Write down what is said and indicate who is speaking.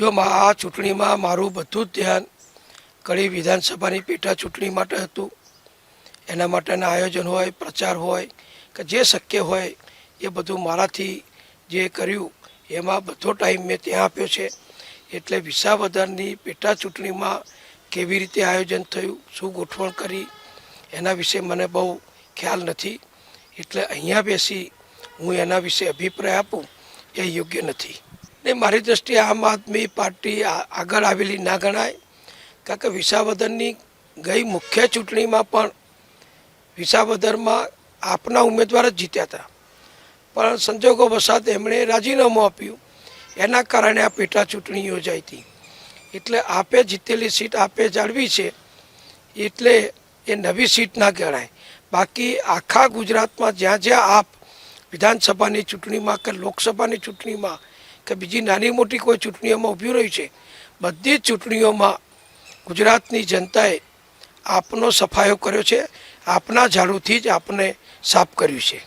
Speaker 1: જો આ ચૂંટણીમાં મારું બધું જ ધ્યાન કડી વિધાનસભાની પેટા ચૂંટણી માટે હતું. એના માટેના આયોજન હોય, પ્રચાર હોય કે જે શક્ય હોય એ બધું મારાથી જે કર્યું એમાં બધો ટાઈમ મેં ત્યાં આપ્યો છે. એટલે વિસાવદરની પેટા ચૂંટણીમાં કેવી રીતે આયોજન થયું, શું ગોઠવણ કરી, એના વિશે મને બહુ ખ્યાલ નથી. એટલે અહીંયા બેસી હું એના વિશે અભિપ્રાય આપું એ યોગ્ય નથી. ને મારી દૃષ્ટિએ આમ આદમી પાર્ટી આગળ આવેલી ના ગણાય. કારણ કે વિસાવદરની ગઈ મુખ્ય ચૂંટણીમાં પણ વિસાવદરમાં આપના ઉમેદવાર જ જીત્યા હતા, પણ સંજોગો વસાત એમણે રાજીનામું આપ્યું. એના કારણે આ પેટા ચૂંટણી યોજાઈ હતી. એટલે આપે જીતેલી સીટ આપે જાળવી છે, એટલે એ નવી સીટ ના ગણાય. બાકી આખા ગુજરાતમાં જ્યાં જ્યાં આપ વિધાનસભાની ચૂંટણીમાં કે લોકસભાની ચૂંટણીમાં કે બીજી નાની મોટી કોઈ ચૂંટણીઓમાં ઊભી રહ્યું છે, બધી જ ચૂંટણીઓમાં ગુજરાતની જનતાએ આપનો સફાયો કર્યો છે. આપના ઝાડુથી જ આપને સાફ કર્યું છે.